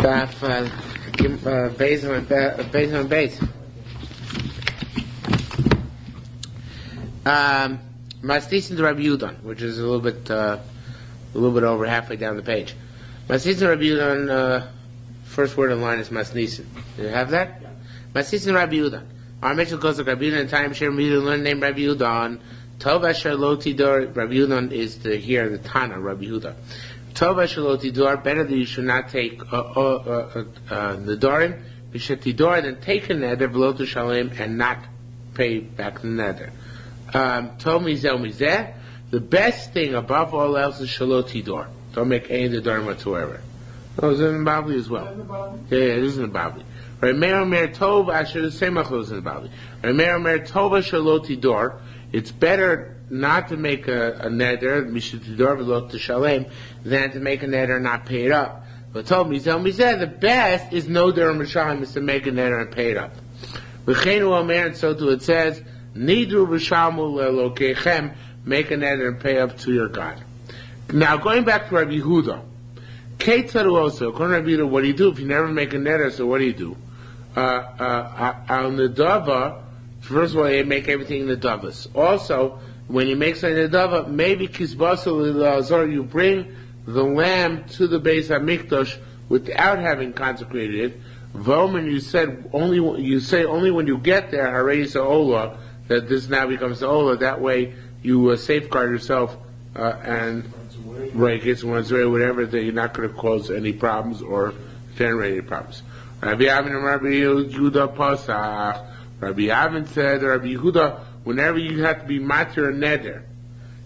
Daf Beis on Beis. Masnisin to Rabbi Yudon, which is a little bit over halfway down the page. Masnisin to Rabbi Yudon. First word in line is Masnisin. Do you have that? Yeah. Masnisin Rabbi Yudon. Our Mitchell goes to Rabbi Yudon. Time share Rabbi Yudon. Learn name Rabbi Yudon. Tov Asher Lo Tidor. Rabbi Yudon is the Tana Rabbi Yudon. Tov Asher Lo Tidor. Better that you should not take Nedarim. B'shetidor, then take a neder v'lo t'shalem and not pay back the neder. Tov mizeh mizeh. The best thing above all else is shelo tidor. Don't make any nedarim whatsoever. Oh, is it in the Bavli as well? Yeah, it is in the Bavli. Remeir Omer Tov Asher, the same machlokes in the Bavli. Remeir Omer Tov Asher Lo Tidor. It's better not to make a neder mishetidor v'lo t'shalem than to make a neder and not pay it up. But Tov mizeh the best is no der mishalim, is to make a neder and pay it up. V'cheinu Omer, and so too it says Nidru v'shalmu le'elokechem, make a neder and pay up to your God. Now going back to Rabbi Yehuda. Keitzaru also, according to Rabbi Yehuda, what do you do if you never make a neder? So what do you do? Al nedava, first of all, you make everything nedavas. Also, when you make something nedava, maybe kisbasul l'azor, you bring the lamb to the Beis HaMikdash without having consecrated it. Voman, you say only when you get there, Harei Sa'olah, that this now becomes Sa'olah. That way, you safeguard yourself and right, gets one's way, whatever, that you're not going to cause any problems or generate any problems. Rabbi Avin and Rabbi Yehuda Pasach. Rabbi Avin said, Rabbi Yehuda, whenever you have to be matir and neder,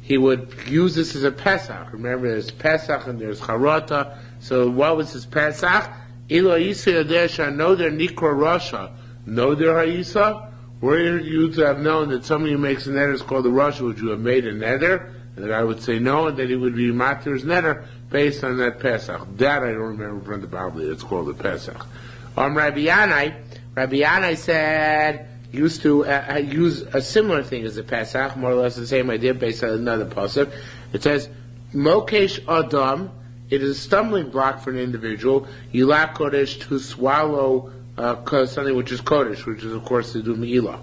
he would use this as a Pesach. Remember, there's Pesach and there's Charata. So what was his Pesach? Ilo Yisa Yadesha, Noder Nikra Rasha, Noder Ha'isa. Where you to have known that somebody who makes a neder is called a Rasha, would you have made a neder? And that I would say no, and that he would be matir's neder based on that Pesach. That I don't remember from the Bible. It's called the Pesach. Rabbi Yanai said used to use a similar thing as the Pesach, more or less the same idea based on another pasuk. It says, Mokesh Adam, it is a stumbling block for an individual, Yilah Kodesh, to swallow something which is Kodesh, which is of course to do Me'ilah.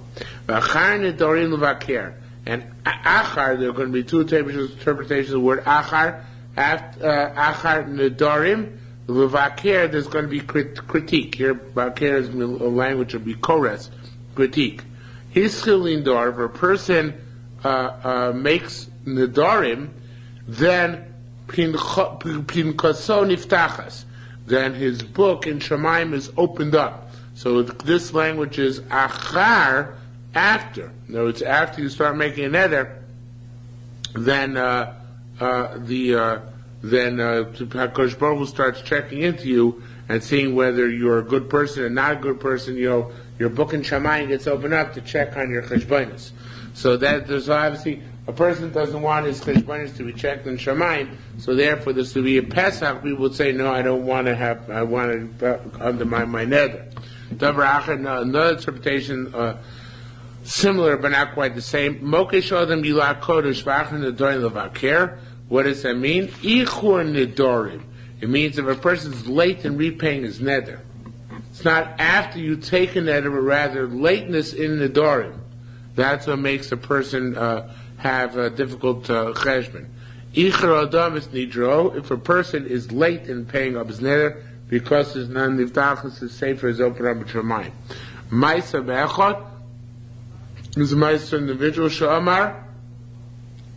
V'achar Nedarim L'Vakir. And Achar, there are going to be two interpretations of the word Achar. Achar Nedarim L'Vakir, there's going to be critique. Here, Vakir is a language of Bikores, critique. Hischil Nidar, if a person makes Nedarim, then Pinkaso Niftachas, then his book in Shemaim is opened up. So this language is Achar, after. In other words, after you start making a neder, then HaKadosh Baruch Hu starts checking into you and seeing whether you're a good person and not a good person. Your book in Shamayim gets opened up to check on your cheshbonos. So that there's obviously a person doesn't want his cheshbonos to be checked in Shamayim. So therefore, this would be a Pesach. We would say, no, I don't want to have. I want to undermine my neder. Another interpretation. Similar but not quite the same. Mokesh Adam Yilah Kodesh V'achar Nedarim L'Vakir. What does that mean? Ichur Nedarim. It means if a person's late in repaying his neder. It's not after you take a neder, but rather lateness in Nedarim. That's what makes a person have a difficult cheshbon. Ichur Adam is Nidro. If a person is late in paying up his neder because his non-nivtachas, his sefer is open up at your mind. Ma'isa Be'echot is a Ma'isa individual, Sha'amar,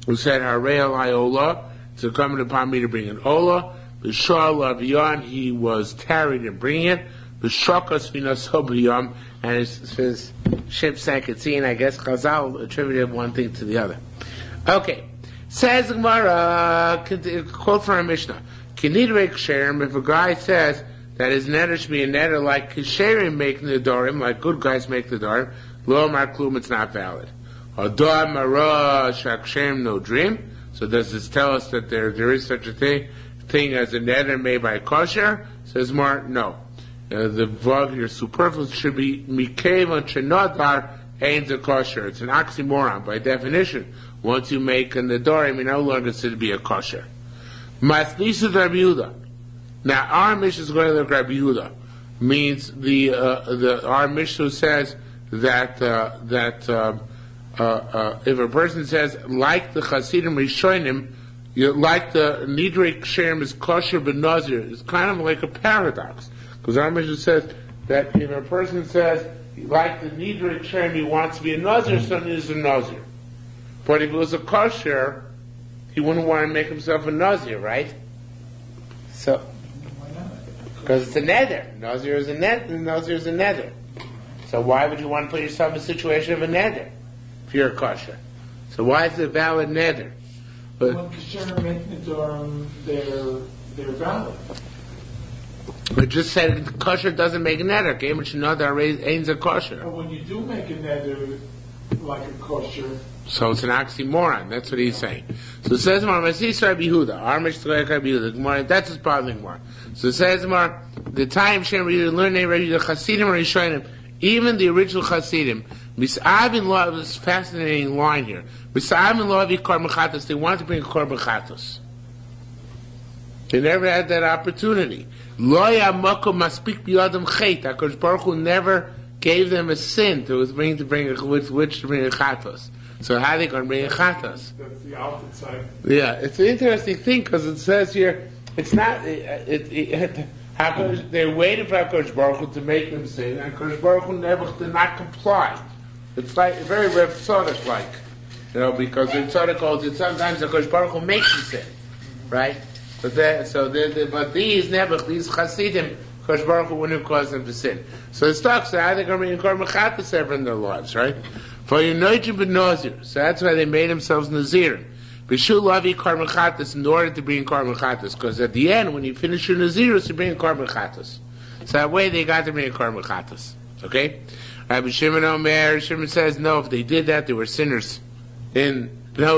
who said, Harei Alai Ola, it's incumbent upon me to bring an Ola. B'shar Laviyan, he was tarried in bringing it. B'shakas V'naso B'yam, and his ship sank at sea, and I guess Chazal attributed one thing to the other. Okay. Says Gemara, quote from our Mishnah, Kinidrei Ksherim, if a guy says that his neder should be a neder like Ksherim make Nedarim, like good guys make Nedarim, Lo Mar Klum, it's not valid. Adam Mara Shakshem no dream. So does this tell us that there is such a thing as a neder made by kosher? Says Mar, no. The vog here superfluous should be Mikeva Chenodar Ain't a kosher. It's an oxymoron by definition. Once you make a nedarim, you're no longer considered to be a kosher. Masnisu Rabbi Yehuda. Now, our Mishnah is going to look Rabbi Yehuda. Means our Mishnah says that if a person says, like the Chasidim Rishonim, like the Nidrei Shem is kosher but Nazir, it's kind of like a paradox. Because our Mishnah says that if a person says, like the Nidrei Shem, he wants to be a Nazir, so he is a Nazir. But if it was a kosher, he wouldn't want to make himself a Nazir, right? So, because it's a nether. Nazir is a nether. So why would you want to put yourself in a situation of a nether if you're a kosher? So why is it a valid nether? But when Kasher make Nedarim, they're valid. But just said kosher doesn't make a nether. Okay, but you know that ain't a kosher. But when you do make a nether like a kosher, so it's an oxymoron. That's what he's saying. So it says Mar Masis Rabbi Yehuda. Our Mishnah Rabbi Yehuda. That's his problem more. So it says Mar the time Shem Rabbi Yehuda learned Rabbi Yehuda Chasidim or Rishonim, even the original Chasidim. Mis'avin law, this fascinating line here. Mis'avin law vi korban chatos. They wanted to bring a korban chatos. They never had that opportunity. Lo yamakom maspik biyadam chet. HaKadosh Baruch Hu never gave them a sin to bring a chatos. So how are they going to bring a chatos? That's the opposite side. Yeah, it's an interesting thing because it says here, it's not, they waited for HaKadosh Baruch Hu to make them sin, and HaKadosh Baruch Hu never did not comply. It's like very Rev Tzadok like, because Rev Tzadok calls it sometimes HaKadosh Baruch Hu makes you sin, right? But these Chasidim, HaKadosh Baruch Hu wouldn't have caused them to sin. So it's talks how they're going to be in Korban Chatas ever in their lives, right? For your Noijim ben Nazir. So that's why they made themselves Nazirim. B'shul lavi Korban Chatas in order to bring Korban Chatas. Because at the end, when you finish your Nazirus, you bring Korban Chatas. So that way they got to bring Korban Chatas. Okay? Rabbi Shimon Omer, Shimon says, no, if they did that, they were sinners. No,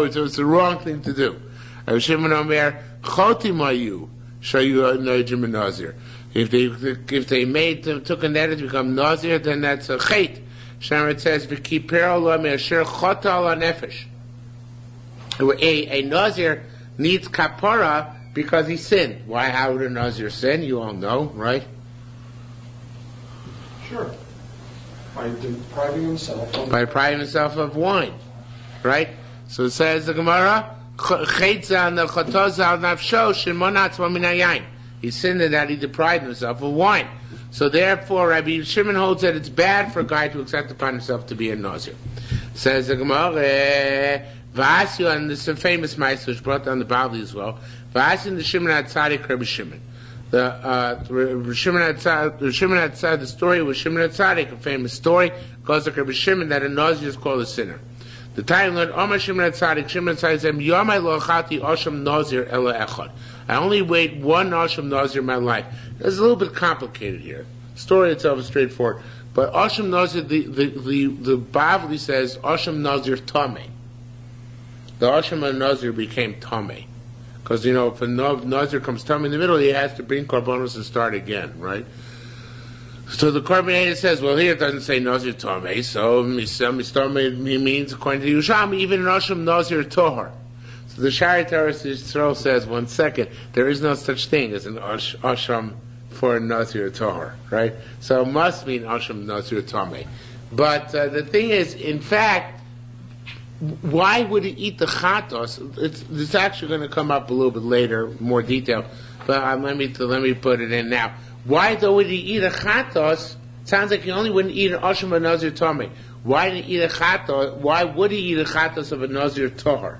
it was the wrong thing to do. Rabbi Shimon Omer, Chotim ayu, shayu Noijim ben Nazir. If they took a net to become Nazir, then that's a chait. It says, a Nazir needs kapara because he sinned. Why? How would a Nazir sin? You all know, right? Sure. By depriving himself of wine, right? So it says the Gemara, he sinned in that he deprived himself of wine. So therefore, Rabbi Shimon holds that it's bad for a guy to accept upon himself to be a Nazir. Says the Gemara, V'asyu, and this is a famous Ma'aser which brought down the Bavli as well. V'asyu and the Shimon HaTzadik, Rabbi Shimon. The Shimon HaTzadik, the story with Shimon HaTzadik, a famous story, goes like Rabbi Shimon that a Nazir is called a sinner. The time learned, Omar Shimon HaTzadik said, Yomai lo achati osham Nazir ela echad. I only weighed one Asham Nazir in my life. It's a little bit complicated here. The story itself is straightforward. But Asham Nazir, the Bavli says, Asham Nazir Tameh. The Asham Nazir became Tameh. Because, if a Nazir comes Tameh in the middle, he has to bring Karbonos and start again, right? So the Korban says, well, here it doesn't say Nazir Tameh, so Mistameh means, according to Yerushalmi, even an Asham Nazir Tohar. The Shari Teres Yisrael says, 1 second, there is no such thing as an Asham for a Nazir Tahor, right? So it must mean Asham Nazir Tameh. But the thing is, in fact, why would he eat the chatos? It's actually going to come up a little bit later, more detail. But let me put it in now. Why though would he eat a chatos? Sounds like he only wouldn't eat an Asham of Nazir Tameh. Why did he eat a chatos? Why would he eat a chatos of a Nazir Tahor?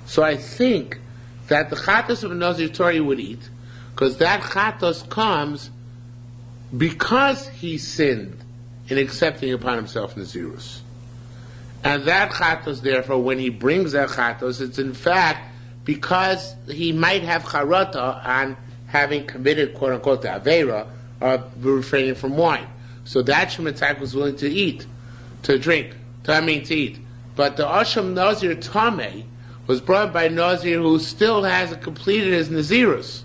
So I think that the chatos of a Nazir Torah he would eat, because that chatos comes because he sinned in accepting upon himself Nazirus. And that chatos, therefore, when he brings that chatos, it's in fact because he might have charata on having committed, quote unquote, the Aveira of refraining from wine. So that Shemitah was willing to eat, to eat. But the Asham Nazir Tameh was brought by Nazir who still hasn't completed his Nazirus.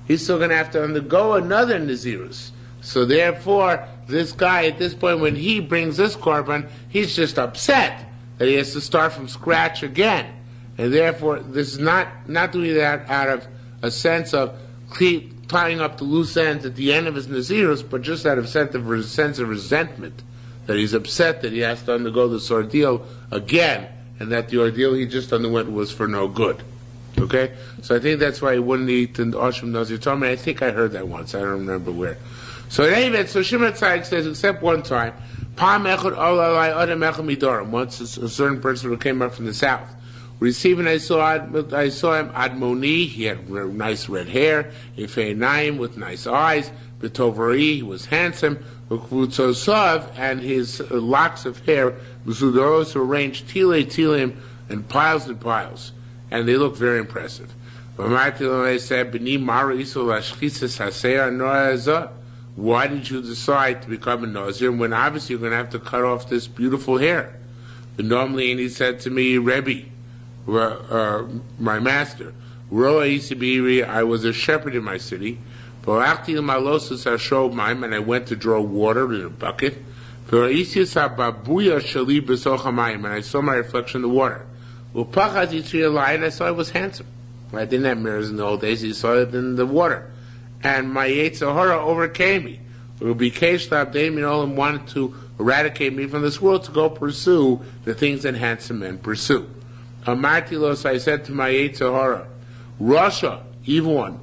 He's still going to have to undergo another Nazirus. So therefore, this guy at this point, when he brings this korban, he's just upset that he has to start from scratch again. And therefore, this is not doing that out of a sense of, keep tying up the loose ends at the end of his Nazirus, but just out of sense of resentment, that he's upset that he has to undergo this ordeal again, and that the ordeal he just underwent was for no good. Okay? So I think that's why he wouldn't eat an Oshim Nazir Tomei. I think I heard that once. I don't remember where. So in any event, so Shimon Tzadik says, except one time, once a certain person who came up from the south, receiving, I saw him Admoni, he had nice red hair, Ifeinayim with nice eyes, Betovari, he was handsome, and his locks of hair, Musudoros, were arranged tilim and piles, and they looked very impressive. I said, why did you decide to become a Nazir when obviously you're going to have to cut off this beautiful hair? And normally, and he said to me, Rebbe, my master, I was a shepherd in my city, and I went to draw water in a bucket, and I saw my reflection in the water. And I saw I was handsome. I didn't have mirrors in the old days, he saw it in the water. And my Yetzer Hara overcame me. And wanted to eradicate me from this world to go pursue the things that handsome men pursue. Amartilos, I said to my Yetzer Hara, Rasha, evil one,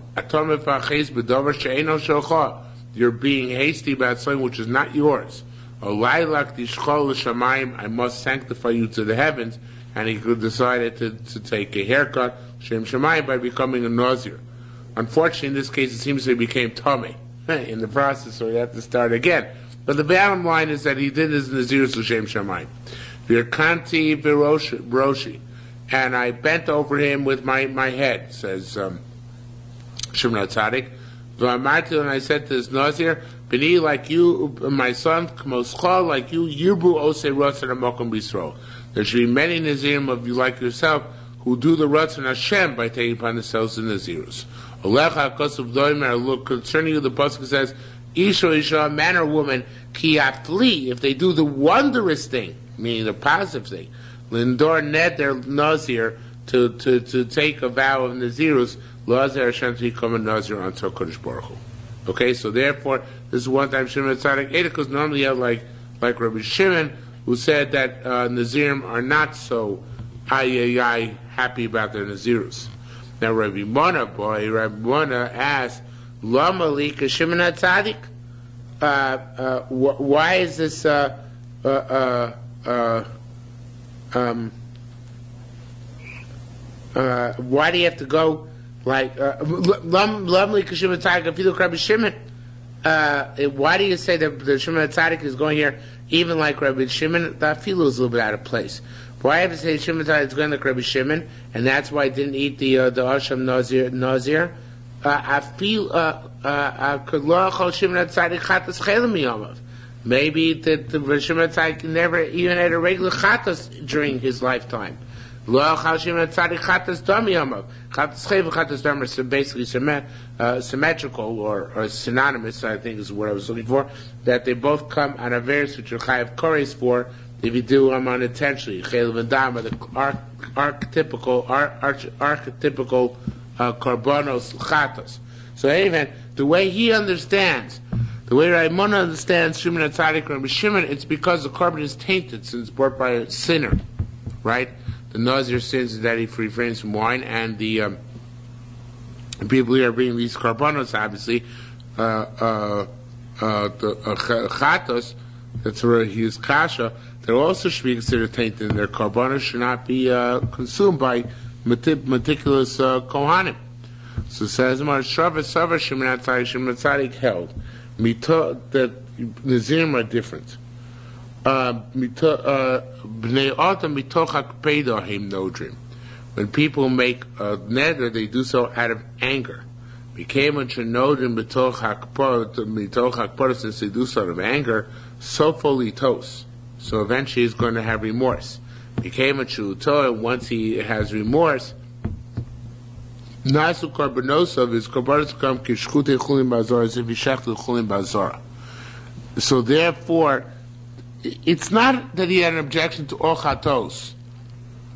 you're being hasty about something which is not yours. I must sanctify you to the heavens. And he decided to take a haircut, Shem Shemayim, by becoming a Nazir. Unfortunately, in this case, it seems he became Tomei in the process, so he had to start again. But the bottom line is that he did his Nazir to Shem Shemayim. Virkanti Biroshi, and I bent over him with my head, says Shimon Tzadik. And I said to this Nazir, Bini, like you, my son, Kmoschal, like you, Yirbu Ose Ratzon Amokum Bisro. There should be many Nazirim of you like yourself who do the Ratzon Hashem by taking upon themselves the Nazirus. Olecha Kosav Doimer, look, concerning you, the Pasuk says, Isha, man or woman, ki aftli, if they do the wondrous thing, meaning the positive thing, Lindor Neder Nazir, to take a vow of Nazirus, Lazar Hashem to become a Nazir until Kodesh Baruch Hu. Okay, so therefore, this is one time Shimon Tzadik ate it, because normally you have like Rabbi Shimon, who said that Nazirim are not so happy about their Nazirus. Now Rabbi Mona asked, Lama Lika Shimon Tzadik? Why is this why do you have to go like Lam Lika Shimon Tzadik if you look Rabbi Shimon? Why do you say that the Shimon Tzadik is going here even like Rabbi Shimon? That feeling is a little bit out of place. Why have to say Shimon Tzadik is going like Rabbi Shimon, and that's why I didn't eat the Asham Nazir? I feel maybe that the Shimon Tzadik never even had a regular chatas during his lifetime. Chatas are basically symmetrical or synonymous, I think is what I was looking for, that they both come on a verse which are chayav kores for if you do them unintentionally. Chayil and Dam are the archetypical karbonos chatas. So even the way he understands, the way Raimon understands Shimon Tzadik and Shimon, it's because the carbon is tainted since it's brought by a sinner, right? The Nazir sins that he refrains from wine, and the people here are bringing these karbonos, obviously, the chatos, that's where he is kasha, they also should be considered tainted, and their karbonos should not be consumed by meticulous kohanim. So it says, Shimon Tzadik held that Nazirim are different. When people make a neder, they do so out of anger. Since they do so out of anger, so eventually he's going to have remorse. Once he has remorse, Nasu karbonosov is karbonos come kishchute chulim bazar as if he shechted chulim bazar. So therefore, it's not that he had an objection to all chatos,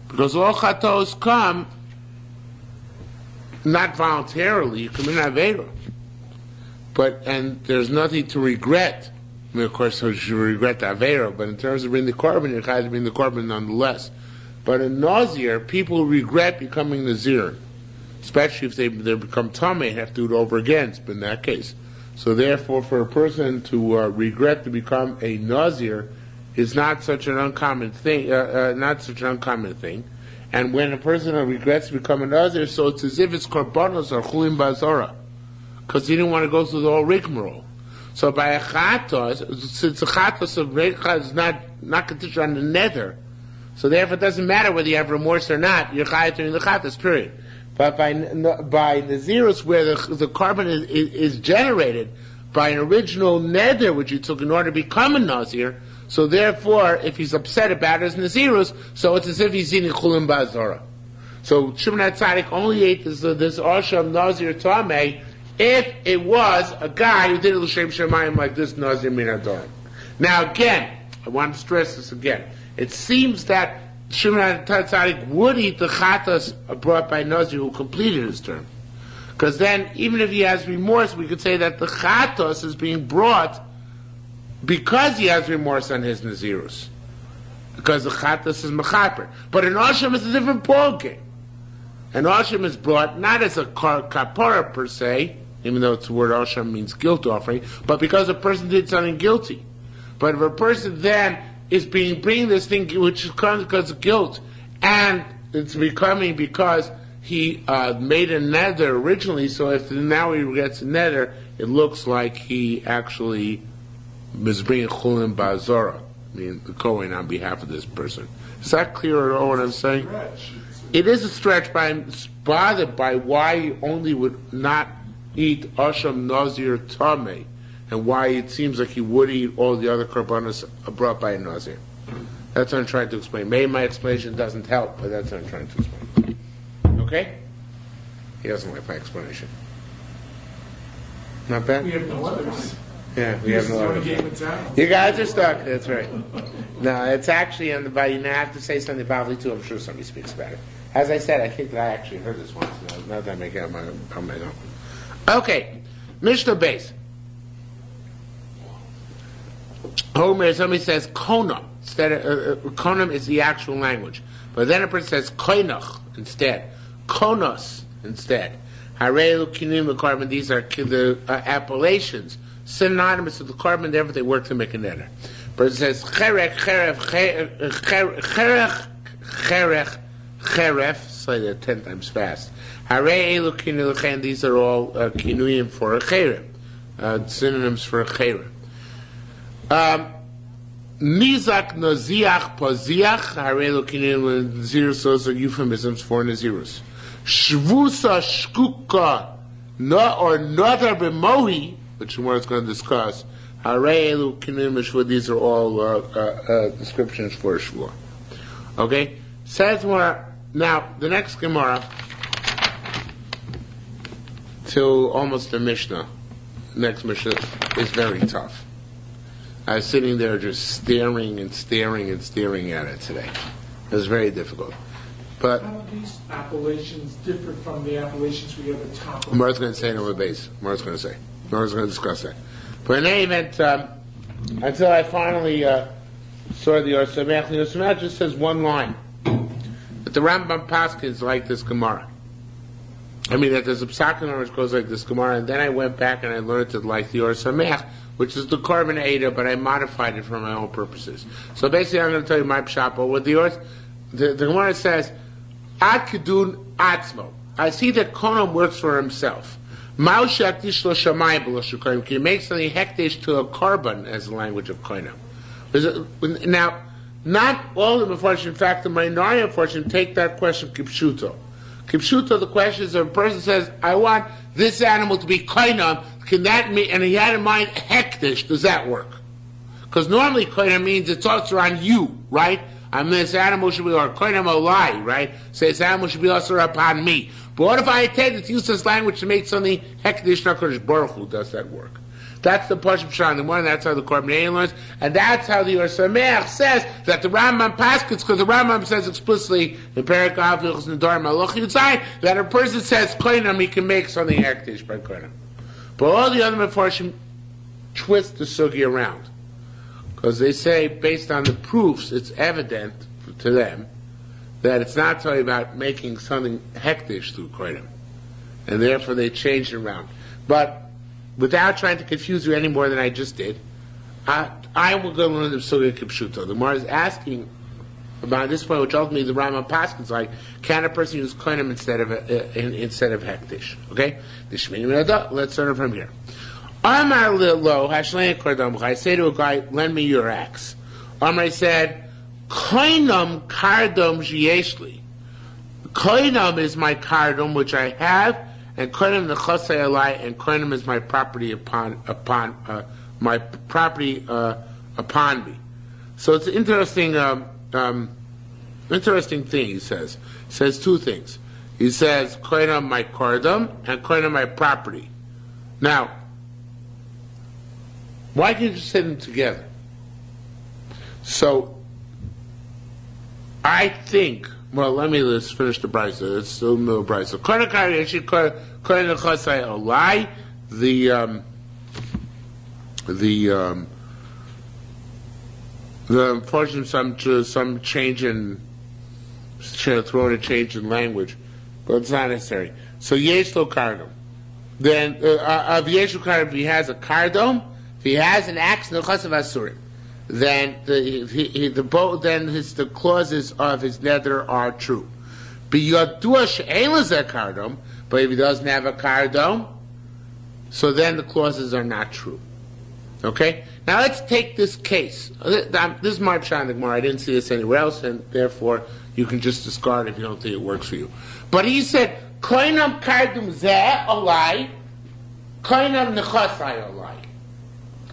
because all chatos come not voluntarily, you commit an Aveira. And there's nothing to regret. I mean, of course, you should regret the Aveira, but in terms of bringing the Korban, you're going to bring the Korban nonetheless. But in Nazir, people regret becoming Nazir, especially if they become Tameh, have to do it over again, in that case. So therefore, for a person to regret to become a Nazir is not such an uncommon thing, And when a person regrets to become a Nazir, so it's as if it's Korbanos or Chulim Bazora, because he didn't want to go through the whole rigmarole. So by a Chatos, since the Chatos of Recha is not conditioned on the nether, so therefore it doesn't matter whether you have remorse or not, you're Chayat during the Chatos, period. But by Nazirus, where the Korban is generated by an original nether which you took in order to become a Nazir, so therefore, if he's upset about it as Nazirus, so it's as if he's eating Chulim Ba'azora. So Shimon HaTzadik only ate this Asham Nazir Tameh if it was a guy who did it L'Shem Shemayim like this Nazir Min Adorim. Now again, I want to stress this again. It seems that Shimon HaTzadik would eat the Chatas brought by Nazir who completed his term. Because then, even if he has remorse, we could say that the Chatas is being brought because he has remorse on his Nazirus. Because the Chatas is Mechaper. But an Asham is a different ballgame. An Asham is brought not as a kapara per se, even though the word Asham means guilt offering, but because a person did something guilty. But if a person then is bringing this thing which comes because of guilt, and it's becoming because he made a nether originally, so if now he gets a nether, it looks like he actually is bringing Chulim Ba'azora, I mean the Kohen on behalf of this person. Is that clear at all what I'm saying? It is a stretch, but I'm bothered by why he only would not eat Asham Nazir Tameh, and why it seems like he would eat all the other korbanos brought by a Nazir. That's what I'm trying to explain. Maybe my explanation doesn't help, but that's what I'm trying to explain. Okay? He doesn't like my explanation. Not bad? We have no others. Yeah, we have no others. You guys are stuck, that's right. No, it's actually on the body. You have to say something about it too. I'm sure somebody speaks about it. As I said, I think that I actually heard this once. Now that I make it on my own. Okay, Mishnah Beis. Homer, somebody says Kona. Instead of Konam is the actual language. But then a person says Koinach instead. Konos instead. Harei Lukinim the Korban. These are the appellations synonymous with the Korban. Therefore, they work to make a neder. But it says Cherech, say that 10 times fast. Harei Elu Kinuim. These are all kinuyim for a cherem, synonyms for a cherem. Nizak Naziach Paziach, Harei Elu Kinuim. Nazirus, those are euphemisms for Nazirus. Shvusa Shkuka or Nadar B'mohi, which the is going to discuss. Harei Elu Kinuim Shvua. These are all descriptions for a Shvua. Okay? Says more. Now, the next Gemara, till almost the Mishnah, next Mishnah is very tough. I was sitting there just staring and staring and staring at it today. It was very difficult. But how do these appellations differ from the appellations we have at the top of Mar's going to say it on the base. Mar's going to discuss that. But in any event, until I finally saw the Yerushalmi Nedarim, just says one line. But the Rambam Paskins like this Gemara. I mean, that there's a psakim which goes like this Gemara, and then I went back and I learned to like the Yerushalmi, which is the Korban Eidah, but I modified it for my own purposes. So basically, I'm going to tell you my pshat. But with the Gemara says, Ad Kedun Atzmo. I see that Konam works for himself. He makes something hektish to a korban as the language of Konam. Now, not all of the Mefarshim, in fact, the minority of Mefarshim take that question kipshuto. Kipshuto, the question is, if a person says, I want this animal to be koinam, can that mean, and he had in mind hektish, does that work? Because normally koinam means it's also on you, right? I mean, this animal should be, or koinam olai, right? So this animal should be also upon me. But what if I intend to use this language to make something hekdesh nakadosh Baruch Hu? Does that work? That's the Pashut Pshat in the morning. That's how the Korban learns, and that's how the Yerushalmi says that the Rambam paskins, because the Rambam says explicitly in Perek Av Hilchos Nedarim Malach Yitzai that a person says koinam, he can make something hekdesh by koinam. But all the other Mefarshim twist the sugi around, because they say based on the proofs, it's evident to them that it's not talking about making something hekdesh through koinam, and therefore they change it around. But without trying to confuse you any more than I just did, I will go learn the Suga Kipshuto. The Gemara is asking about this point, which ultimately the Rambam Paskins like, can a person use koinam instead of hekdesh? Okay? Let's start from here. Amar lo hashlein kardom. I say to a guy, lend me your axe. Amar said, koinam kardom sheyeshli. Koinam is my kardom which I have, and koinam nechasei alai, and koinam is my property upon me. So it's an interesting thing. He says. He says two things. He says koinam my kardom and koinam my property. Now, why can't you say them together? So I think. Well, let's finish the brisa. It's still no brisa. The unfortunate some change in thrown a change in language, but it's not necessary. So yesh lo kardom. Then of yesh lo kardom, if he has a kardom, if he has an axe, nechasav asurim, then the clauses of his nether are true. But if he doesn't have a kardom, so then the clauses are not true. Okay? Now let's take this case. This is my pshat in the Gemara. I didn't see this anywhere else, and therefore you can just discard it if you don't think it works for you. But he said, koinam kardom zeh alai, koinam nechasai alai.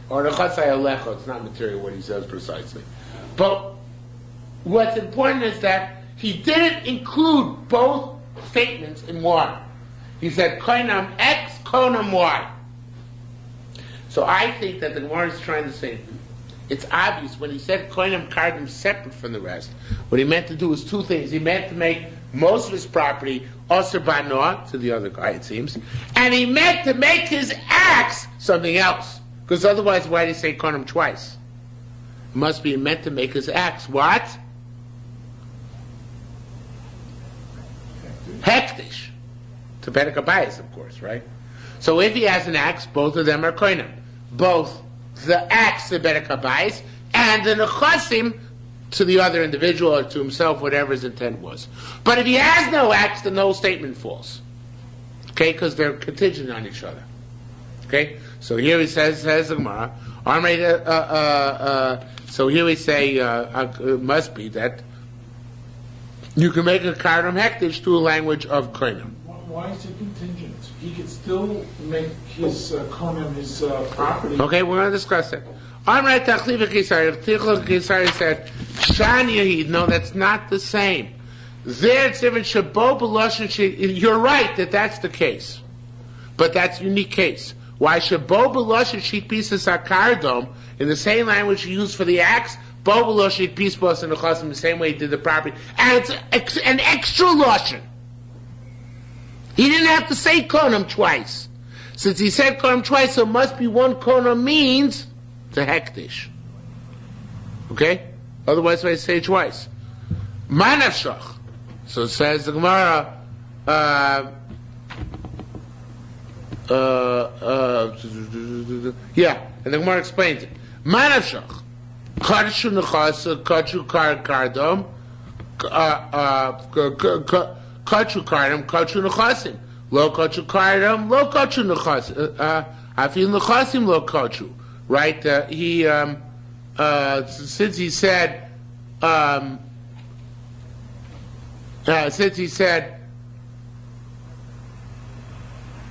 Or nechasai alecha, it's not material what he says precisely. But what's important is that he didn't include both statements in one. He said koinam X, koinam Y. So I think that the Gemara is trying to say, it's obvious when he said koinam kardom separate from the rest, what he meant to do was two things. He meant to make most of his property aser banoah to the other guy, it seems, and he meant to make his axe something else. Because otherwise, why did he say koinam twice? It must be meant to make his axe what? Hekdesh. To Perek Abayis, of course, right? So if he has an axe, both of them are koinam. Both the axe to Perek Abayis and the nechasim to the other individual or to himself, whatever his intent was. But if he has no axe, then the whole statement falls. Okay? Because they're contingent on each other. Okay? So here he says the Gemara, so here we say it must be that you can make a kardom hekdesh to a language of koinam. Why is it contingent? He could still make his koinam his property. Okay, we're going to discuss it. Amrei tachliv Kisari. Tichel Kisari said, Shan Yahid. No, that's not the same. There it's different. Shabo b'loshen. You're right that that's the case, but that's a unique case. Why shabo b'loshen sheet pieces kardom in the same language you use for the axe? Bo b'loshen piece boss in the chasam the same way he did the property, and it's an extra loshen. He didn't have to say konam twice. Since he said konam twice, so it must be one konam means the hekdesh. Okay? Otherwise, I say it twice. Manafshach. So it says the Gemara, and the Gemara explains it. Manafshach. Kadshu nechasa, kadshu kardom, kadshu kardom, kadshu nechasim. Lo kadshu kardom, lo kadshu nechasim. Afil nechasim, lo kadshu. Right? Since he said,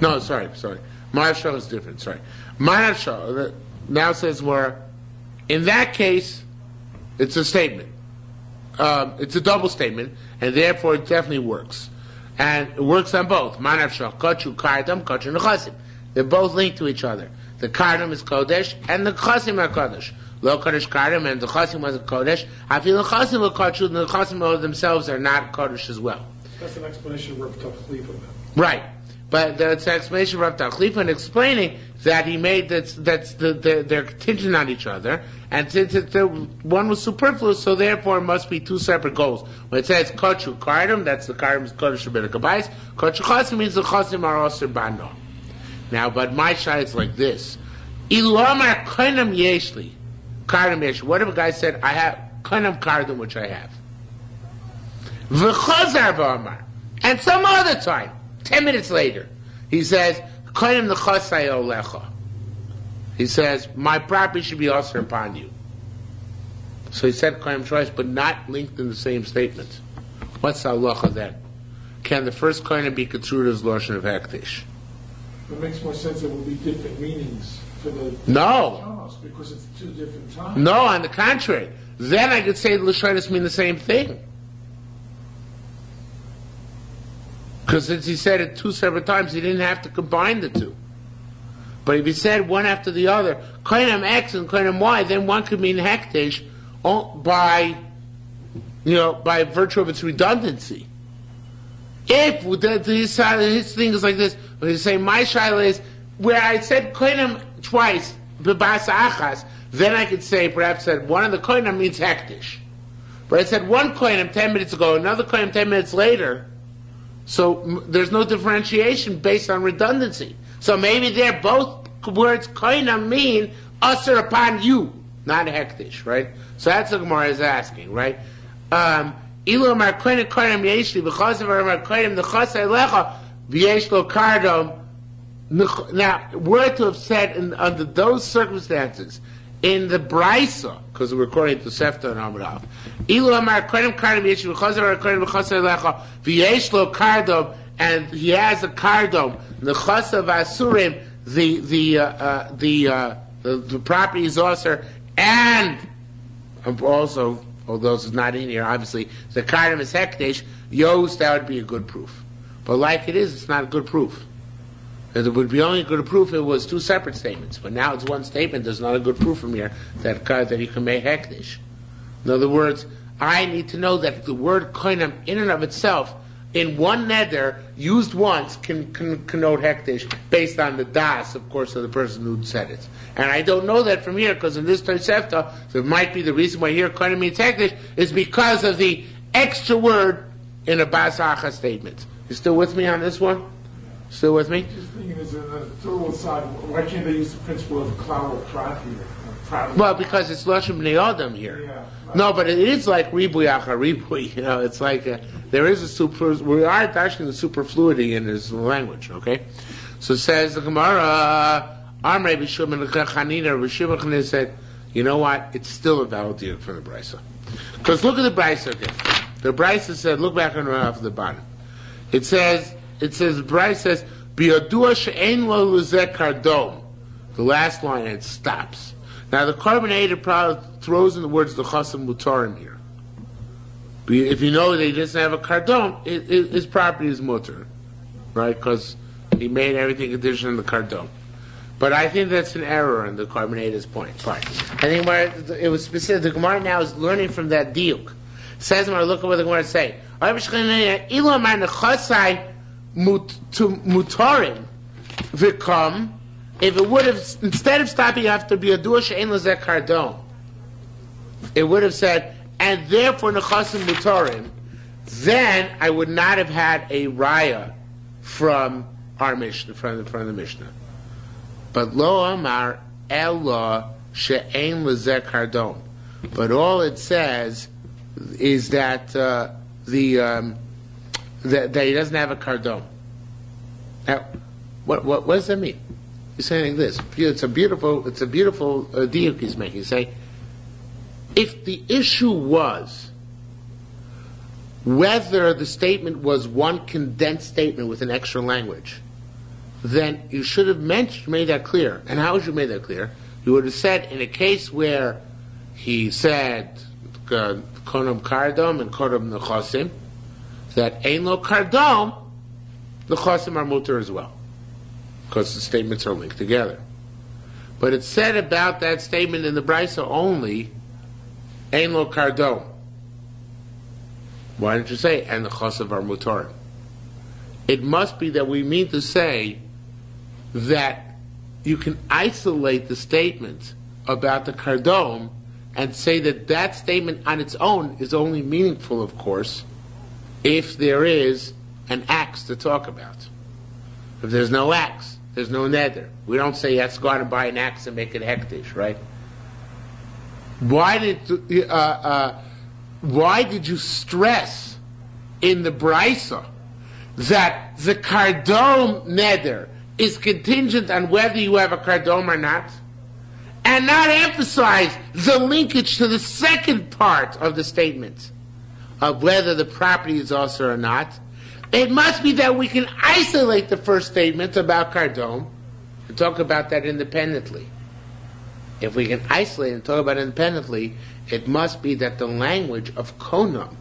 no, sorry. Ma'ashah is different, sorry. Ma'ashah now says where, in that case, it's a statement. It's a double statement, and therefore it definitely works. And it works on both. Manav shal kochu kardom, kochu nechasim. They're both linked to each other. The kardom is kodesh, and the nechasim are kodesh. Lo kodesh kardom, and the nechasim wasn't kodesh. Afil nechasim lo kochu, the nechasim themselves are not kodesh as well. That's an explanation of Rav Tachlifa then. Right. But that's an explanation of Rav Tachlifa explaining that he made they're contingent on each other, and since one was superfluous, so therefore it must be two separate goals. When it says kochu kardom, that's the kardom is kodesh b'nei kabayis. Kochu chasim means the chasim are also bano. Now, but my shai is like this: Ilomar koinam yeshli, kardom yeshli. What if a guy said, I have koinam kardom, which I have, v'chazar v'amar, and some other time, 10 minutes later, he says, koinam nechasai olecha. He says, my property should be also upon you. So he said koinam twice, but not linked in the same statement. What's the halacha then? Can the first koinam be construed as lashon of hektish? It makes more sense there will be different meanings for the No. because it's two different times. No, on the contrary. Then I could say the lashonis mean the same thing. Because since he said it two separate times, he didn't have to combine the two. But if he said one after the other, koinam X and koinam Y, then one could mean hektish by virtue of its redundancy. If his thing is like this, when you say my shaila is where I said koinam twice, b'basa achas, then I could say perhaps that one of the koinam means hektish. But I said one koinam 10 minutes ago, another koinam 10 minutes later. So there's no differentiation based on redundancy. So maybe they're both words koinam mean usher upon you, not hektish, right? So that's what Gemara is asking, right? Ilu mar koinam yeshli b'chasav mar koinam nechasei lecha v'yeshlo kardom. Now, were to have said under those circumstances in the Brisa, because we're according to Sefta and Amrav, Ilu amar koinam kardom yeshli b'chasav mar koinam nechasei lecha v'yeshlo kardom, and he has a kardom nechasav asurim, the property is also, and also, although this is not in here, obviously, the kardom is hektish, that would be a good proof. But like it is, it's not a good proof. It would be only a good proof if it was two separate statements. But now it's one statement, there's not a good proof from here that you can make hektish. In other words, I need to know that the word koinam in and of itself, in one neder, used once, can connote hektish, based on the das, of course, of the person who said it. And I don't know that from here, because in this Tosefta, so it might be the reason why here koinam means hektish, is because of the extra word in a basacha statement. You still with me on this one? Still with me? Just thinking is on the third side, why can't they use the principle of cloud or prat here? Well, because it's Lashon Bnei Adam here. Yeah. No, but it is like Ribui Achar Ribui. It's like there is we are attaching the superfluity in his language, okay? So it says the Gemara, Amrei B'Shimon Chanina, B'Shimon said, you know what? It's still a valid deal for the Brisa. Because look at the Brisa again. The Brisa said, look back on the bottom. It says, the Brisa says, B'Yodua she'ein lo luzeh kardom. The last line, it stops. Now the carbonated product throws in the words the chasam mutarim here. If you know that he doesn't have a kardom, his property is mutar, right? Because he made everything conditioned on the kardom. But I think that's an error in the carbonated part. I think it was specific. The Gemara now is learning from that diuk. Says Gemara, look at what the Gemara say. Mutarim v'kom. If it would have, instead of stopping after B'Yodua she'ein lezeh kardom, it would have said, and therefore nechasim mutarim, then I would not have had a raya from our Mishnah, from the Mishnah. But lo amar ella she'ein lezeh kardom. But all it says is that that he doesn't have a kardom. Now, what does that mean? He's saying this. It's a beautiful diuk he's making. He's saying, if the issue was whether the statement was one condensed statement with an extra language, then you should have made that clear. And how would you make that clear? You would have said, in a case where he said konam kardom and konam nechasim, that ein lo kardom, the chosim are mutter as well, because the statements are linked together. But it said about that statement in the Brisa only, ein lo kardom. Why didn't you say, and the chosim are mutter? It must be that we mean to say that you can isolate the statement about the kardom and say that that statement on its own is only meaningful, of course, if there is an axe to talk about. If there's no axe, there's no neder. We don't say you have to go out and buy an axe and make it hektish, right? Why did you stress in the Brisa that the kardom neder is contingent on whether you have a kardom or not, and not emphasize the linkage to the second part of the statement of whether the property is also or not? It must be that we can isolate the first statement about kardom and talk about that independently. If we can isolate and talk about it independently, it must be that the language of konam,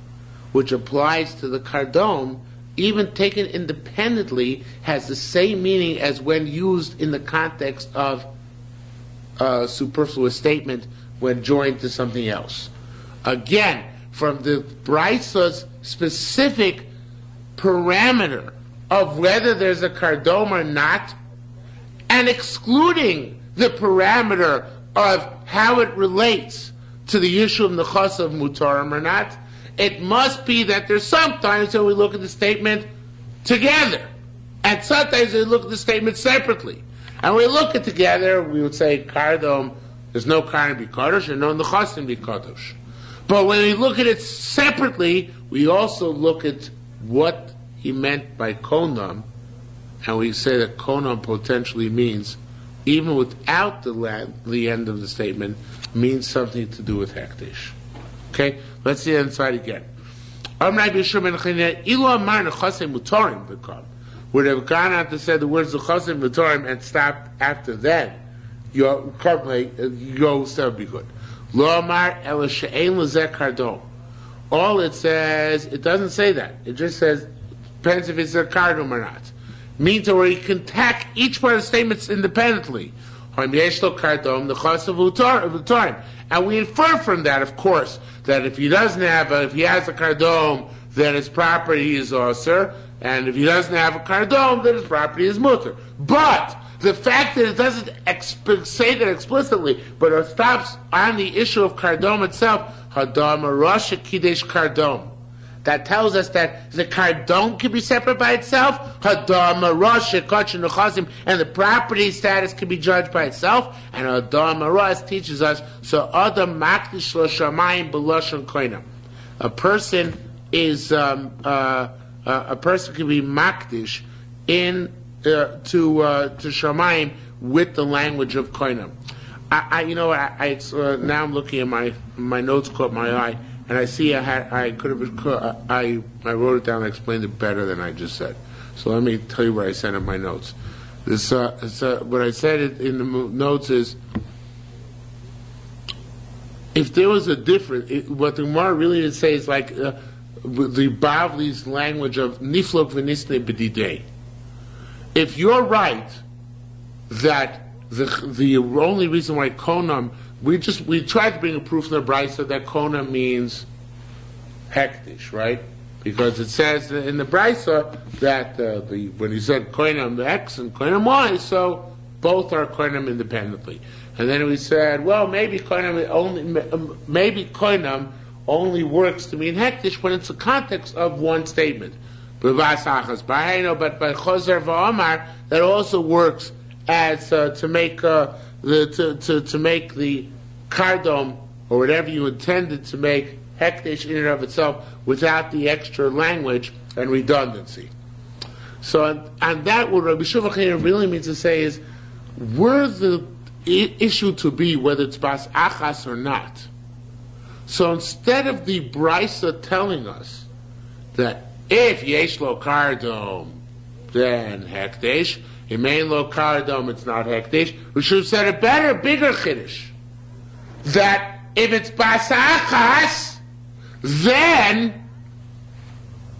which applies to the kardom, even taken independently, has the same meaning as when used in the context of a superfluous statement when joined to something else. Again, from the Brisa's specific parameter of whether there's a kardom or not, and excluding the parameter of how it relates to the issue of nechas of mutarim or not, it must be that there's sometimes when we look at the statement together, and sometimes we look at the statement separately. And we look at together, we would say kardom, there's no kardom be kadosh and no nechasim be kadosh. But when we look at it separately, we also look at what he meant by konam, and we say that konam potentially means, even without the end of the statement, means something to do with hektish. Okay, let's see the inside again. Would have gone out to say the words Zechasim V'Torim and stopped after then, your step would be good. Lo Amar Ela She'ein L'Zeh Kardom. All it says, it doesn't say that. It just says, depends if it's a kardom or not. Means where you can tack each part of the statements independently. And we infer from that, of course, that if he doesn't have if he has a kardom, then his property is osir, and if he doesn't have a kardom, then his property is mutter. But the fact that it doesn't say that explicitly, but it stops on the issue of kardom itself, hadam arasha kidesh kardom. That tells us that the kardom can be separate by itself, hadam arasha kachin nechasim, and the property status can be judged by itself, and hadam aras teaches us, so adam makdish lo shamayim b'lashon koinam. A person is a person can be makdish in to shamayim with the language of koinam. Now I'm looking at my notes caught my eye, and I see I wrote it down and explained it better than I just said. So let me tell you what I said in my notes. What I said in the notes is, if there was a difference, what the Gemara really did say is like the Bavli's language of niflok v'nisne b'didei. If you're right that the only reason why konam, we tried to bring a proof in the Brisa that konam means hektish, right? Because it says in the Brisa that when he said konam X and konam Y, so both are konam independently. And then we said, well, maybe konam only works to mean hektish when it's the context of one statement. But by chozer v'omar, that also works as to make the kardom or whatever you intended to make hektish in and of itself without the extra language and redundancy. So, and that what Rabbi Shuvah really means to say is, were the issue to be whether it's bas achas or not. So instead of the Brisa telling us that if yesh lo kardom, then hektish, if main lo kardom, it's not hektish, we should have said a better, bigger chiddush. That if it's bas achas, then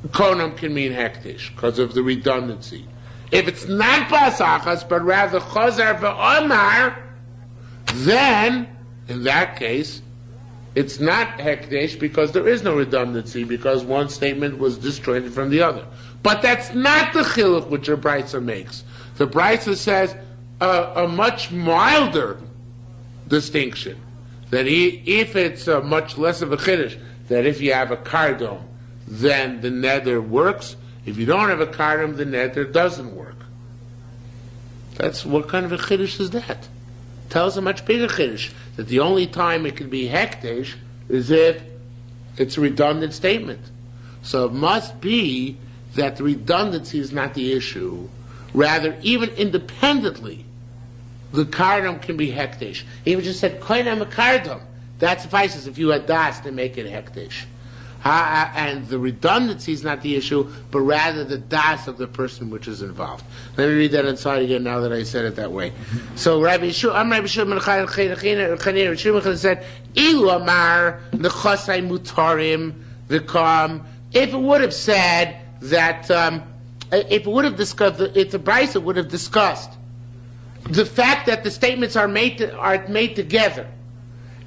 konam can mean hektish because of the redundancy. If it's not basachas, but rather chazar v'omar, then, in that case, it's not hekdesh because there is no redundancy, because one statement was disjointed from the other. But that's not the chiluk which the Brisa makes. The Brisa says a much milder distinction, that if it's much less of a chiddush, that if you have a kardom, then the neder works. If you don't have a kardom, the neder doesn't work. That's what kind of a chiddush is that? Tells a much bigger chiddush, that the only time it can be hekdesh is if it's a redundant statement. So it must be that the redundancy is not the issue. Rather, even independently, the kardom can be hekdesh. Even just said koinam a kardom, that suffices. If you had das to make it hekdesh. And the redundancy is not the issue, but rather the das of the person which is involved. Let me read that inside again now that I said it that way. So Rabbi Shimon said, Ilu amar nechasai mutarim v'kam. If it would have said that, if it would have discussed, if the Brisa would have discussed the fact that the statements are made together,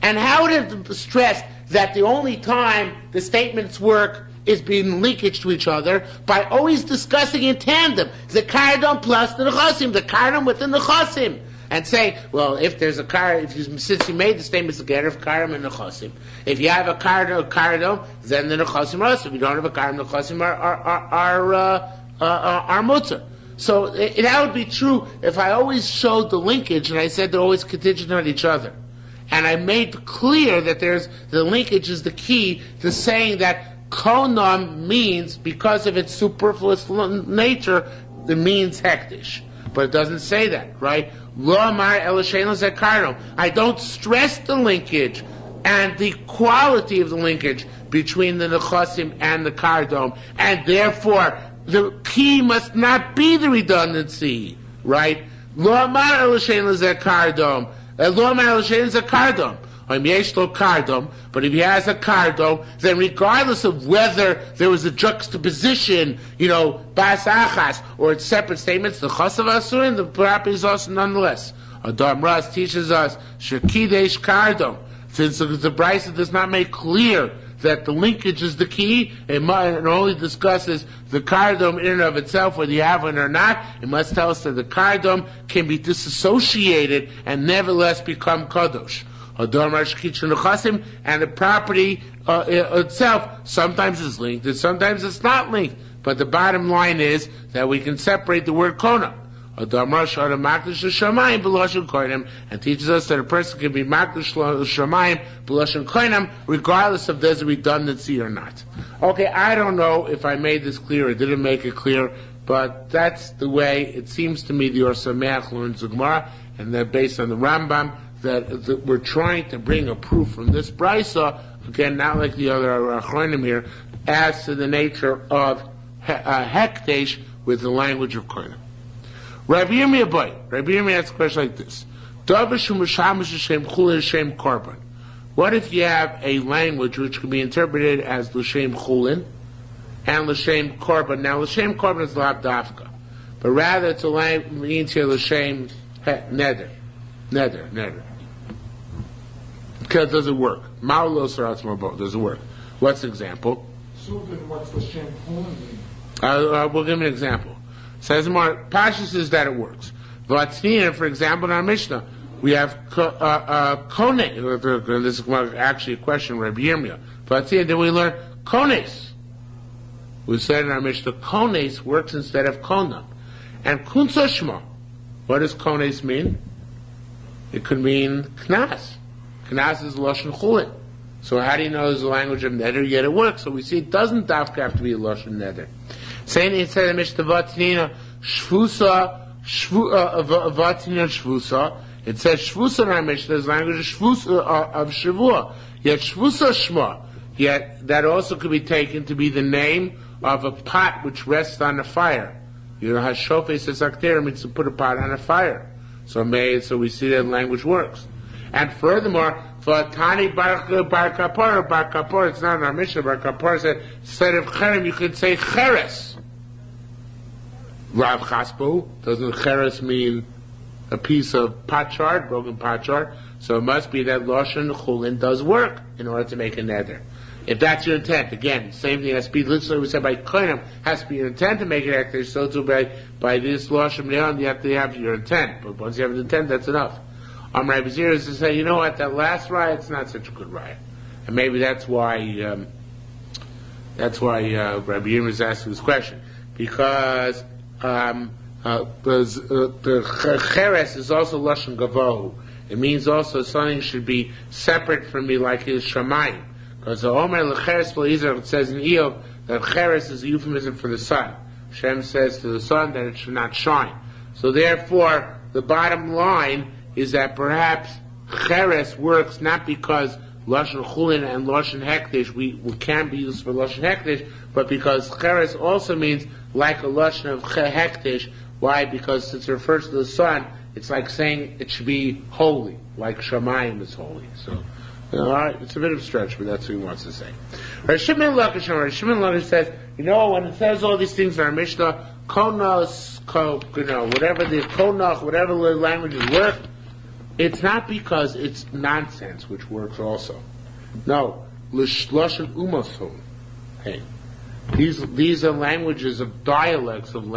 and how would have stressed that the only time the statements work is being linkage to each other by always discussing in tandem the kardom plus the nechasim, the kardom within the nechasim, and say, well, if there's a kardom, since you made the statements together of kardom and nechasim, if you have a kardom, then the nechasim are us. If you don't have a kardom, the nechasim are mutter. So that would be true if I always showed the linkage and I said they're always contingent on each other. And I made clear that the linkage is the key to saying that konam means, because of its superfluous nature, it means hektish. But it doesn't say that, right? Lo amar elashein zakardom. I don't stress the linkage and the quality of the linkage between the nechasim and the kardom, and therefore the key must not be the redundancy, right? Lo amar elashein zakardom. But if he has a kardom, then regardless of whether there was a juxtaposition, bas achas, or it's separate statements, the chasav asurin, the property is also nonetheless. Adam Raz teaches us shekidesh kardom. Since the Brisa does not make clear that the linkage is the key, it only discusses the kardom in and of itself, whether you have one or not. It must tell us that the kardom can be disassociated and nevertheless become kadosh. And the property itself sometimes is linked and sometimes it's not linked. But the bottom line is that we can separate the word kona. And teaches us that a person can be makdish shamayim b'lashon koinam regardless of there's a redundancy or not. Okay, I don't know if I made this clear or didn't make it clear, but that's the way it seems to me the Or Sameach learns the Gemara, and they're based on the Rambam, that we're trying to bring a proof from this Brisa, again, not like the other Achronim here, as to the nature of hekdesh with the language of koinam. Rabbi Yirmiyah asks a question like this: what if you have a language which can be interpreted as l'shem chulin and l'shem korban? Now, l'shem korban is lav dafka, but rather it's a language means here l'shem neder. Because does it work? Ma'ulo saratz mabo. Does it work? What's the example? So then, what's l'shem chulin mean? We'll give an example. Says more, Pashas is that it works. Vatzniya, for example, in our Mishnah, we have kone. This is actually a question, Rabbi Yirmiyah. Vatzniya, then we learn kones. We said in our Mishnah, kones works instead of konam. And kunsoshma, what does kones mean? It could mean knas. Knas is lashon chulin. So how do you know it's the language of neder, yet it works? So we see it doesn't dafka have to be a lashon neder. Saying it said in Mishnah Vatinina Shvusa Vatinina Shvusa. It says Shvusa in our Mishnah is language of Shvusa of Shavua. Yet Shvusa Shma. Yet that also could be taken to be the name of a pot which rests on a fire. Hashofei says Akter means to put a pot on a fire. So we see that language works. And furthermore, for Tani Bar Kapor, it's not in our Mishnah, Bar Kapor said, instead of Cherem, you could say Cheres. Rav Chaspo, doesn't Cheres mean a piece of potsherd, broken potsherd? So it must be that Lashon Chulin does work in order to make a neder. If that's your intent, again, same thing has to be, literally we said by Koinem, has to be your intent to make an hekdesh, so too by this Lashon Nedarim, you have to have your intent. But once you have an intent, that's enough. Rabbi Zir is to say, you know what, that last riot's not such a good riot. And maybe that's why Rabbi Yirmiyah is asking this question. Because the Cheres is also Lashon Gavohu. It means also something should be separate from me, like his Shamayim. Because the Omer L'Cheres L'Izar, it says in Eov that Cheres is a euphemism for the sun. Hashem says to the sun that it should not shine. So therefore, the bottom line is that perhaps Cheres works not because Lashon Chulin and Lashon Hekdesh we can be used for Lashon Hekdesh, but because Cheres also means like a Lashon of Hekdesh. Why? Because since it refers to the sun, it's like saying it should be holy, like Shamayim is holy. So, alright, it's a bit of a stretch, but that's what he wants to say. Shimon Lakish says, you know, when it says all these things in our Mishnah, Konos, whatever the Konach, whatever the languages work, it's not because it's nonsense, which works also. No, Lashon Umosun. Hey, these are languages of dialects of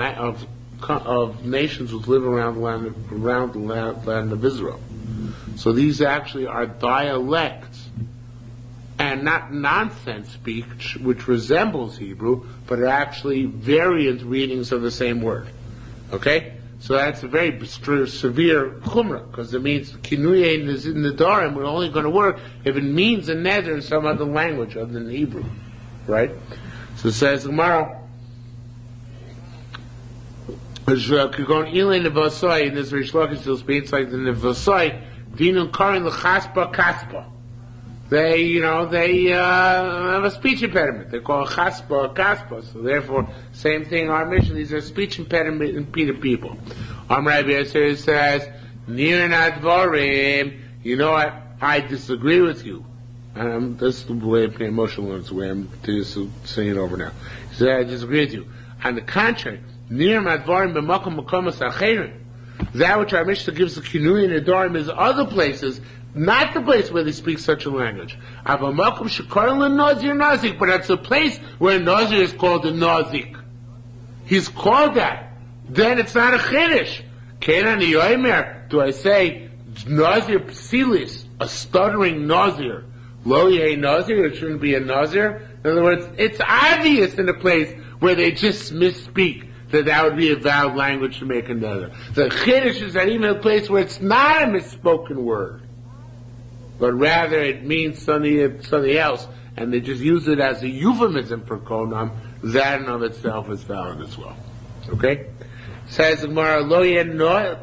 nations which live around the land of Israel. So these actually are dialects, and not nonsense speech, which resembles Hebrew, but are actually variant readings of the same word. Okay? So that's a very severe chumrah, because it means Kinuye Nedarim are only going to work if it means a neder in some other language other than Hebrew. Right? So it says tomorrow, in this Rish Lakish still speaks like the Nevasai, Dinun Karin L'Chaspa Kaspa. They have a speech impediment. They call it Chaspa Kaspa. So therefore, same thing, our mission, these are speech impediment people. Rabbi Yasser says, Nir Nadvarim, you know what, I disagree with you. This is the way I'm paying emotional, it's the way I'm saying it over now. He said, I disagree with you. On the contrary, Nir Nadvarim b'makom makomas acherim. That which our Mishnah gives the Kinui and Nedarim is other places, not the place where they speak such a language. But it's a place where Nazir is called a Nazik. He's called that. Then it's not a Chiddush. Do I say Nazir Psilis, a stuttering Nazir? Lo Yeh Nazir, it shouldn't be a Nazir? In other words, it's obvious in a place where they just misspeak that would be a valid language to make another. The Chiddush is that even a place where it's not a misspoken word, but rather it means something else, and they just use it as a euphemism for konam, that in of itself is valid as well. Okay? Says Gemara, lo yen no,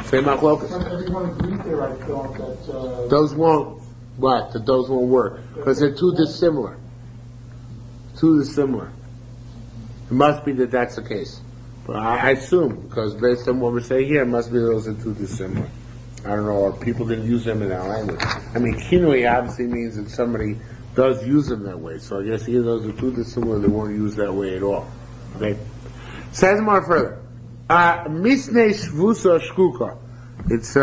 same machlokas. Everyone agrees there, I thought, that... Those won't, what? That those won't work. Because they're too dissimilar. It must be that that's the case. But I assume, because based on what we're saying here, it must be those are too dissimilar. I don't know, or people didn't use them in our language. I mean, kinui obviously means that somebody does use them that way. So I guess either those are too dissimilar, they won't use that way at all. Okay? Says more further. Misnei shvusa shkuka. It's,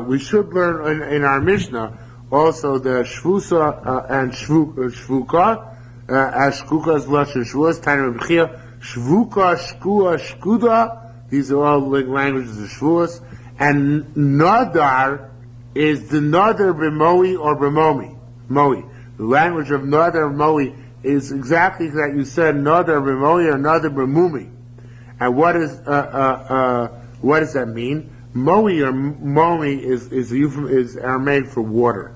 we should learn in our Mishnah also the shvusa and shvuka. As shkuka is lashon shvuas, tanya b'chia. Shvuka, shkua, shkuda, these are all languages of shvuas. And nadar is the nadar b'moi or b'momi. Moi. The language of nadar b'moi is exactly that you said, nadar b'moi or nadar b'mumi. And what does that mean? Moi or momi is Aramaic for water.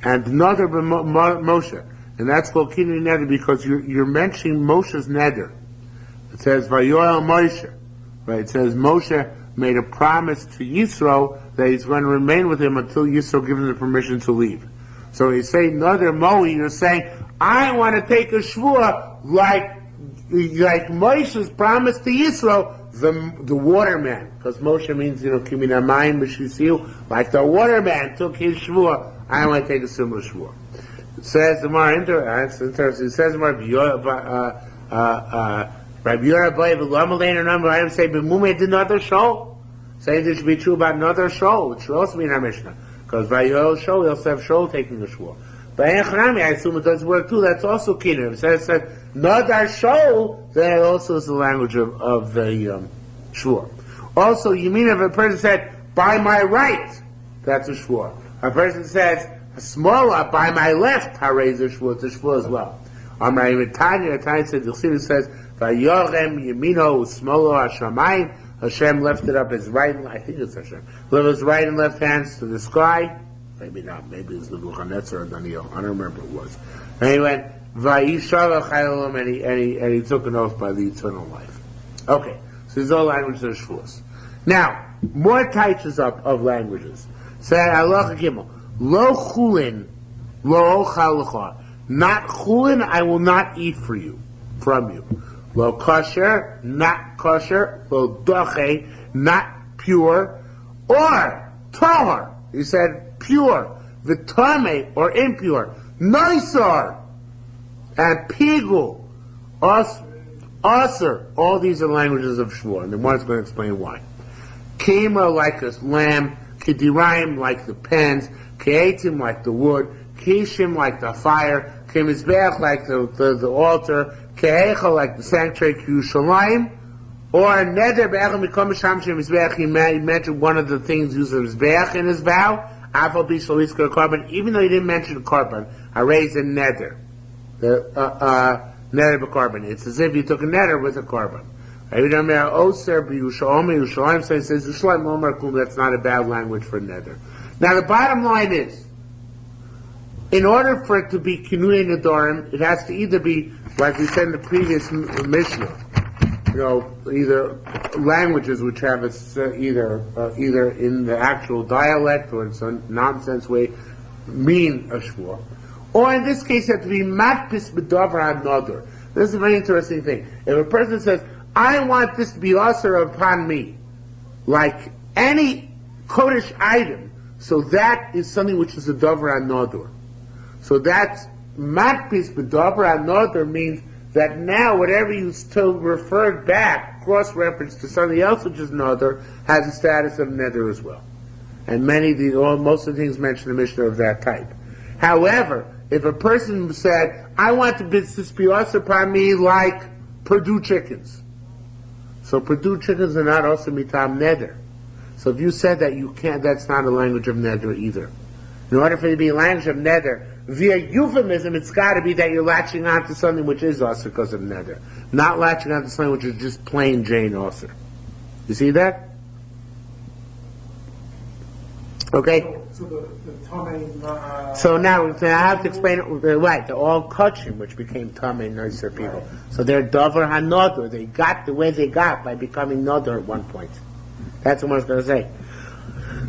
And nadar b'Moshe. And that's called kinui neder because you're mentioning Moshe's neder. It says, Vayoel Moshe. Right? It says Moshe made a promise to Yisro that he's going to remain with him until Yisro gives him the permission to leave. So he's saying, another Moi, you're saying, I want to take a shvua like Moshe's promise to Yisro the waterman, because Moshe means, Kimina Mayim B'Shisiu, like the waterman took his shvur, I want to take a similar shvur. It says the more interesting. It says the more Rabbi Yora Boy V'Lomalain or number. I say B'Mumei did another show. Saying this should be true about another show. It should also be in our Mishnah, because Vayol show he also have show taking the shvur. But in Chanami, I assume it does work too. That's also kinner. It says Nadar show. That also is the language of the shvur. Also, you mean if a person said by my right, that's a shvur. A person says smaller by my left, Harei is a shvur. It's a shvur as well. Tanya said the Chassidus says Vayorem Yemino Smolo Hashamayim. Hashem lifted up his right. I think it's Hashem. Lift his right and left hands to the sky. Maybe not. Maybe it's Nebuchadnezzar or Daniel. I don't remember what it was. And he went, Vayishavach Chayalom, and he took an oath by the eternal life. Okay, so these are all languages of Shvuos. Now, more types of languages. Say, Allah Gimel, Lo Chulin, Lo Ochal L'cha. Not Chulin, I will not eat from you. Lo Kosher, not Kosher. Lo Doche, not pure. Or Tahor. He said, pure, vitame, or impure, noisar, and pigu, aser, all these are languages of shvur, and the one's going to explain why. Kema, like a lamb, kidirayim, like the pens, keetim, like the wood, kishim, like the fire, kemizbeach, like the altar, kehecha, like the sanctuary, Yerushalmi, or neder be'echel mikom misham shemizbeach, he mentioned one of the things used as mizbeach in his vow, even though he didn't mention carbon, I raised a neder. The neder b'carbon. It's as if you took a neder with a carbon. Yerushalmi says that's not a bad language for neder. Now the bottom line is, in order for it to be Kinui Nedarim, it has to either be, like we said in the previous Mishnah, either languages which have either in the actual dialect or in some nonsense way mean a shvur, or in this case it have to be matpis b'davar hanodar. This is a very interesting thing. If a person says, I want this to be asur upon me, like any kodesh item, so that is something which is a davar hanodar. So that's matpis b'davar hanodar means that now whatever you still referred back, cross-reference to something else which is neder, has the status of neder as well. And most of the things mentioned in the Mishnah of that type. However, if a person said, I want to be asur upon me like Purdue chickens. So Purdue chickens are not also mitam neder. So if you said that, you can't, that's not a language of neder either. In order for it to be a language of neder, via euphemism, it's got to be that you're latching on to something which is asur because of neder, not latching on to something which is just plain Jane asur. You see that? Okay. So the Tamei. So now I have to explain it right. They're all kachim, which became Tamei nicer people. So they're davar hanodar. They got the way they got by becoming nodar at one point. That's what I was going to say.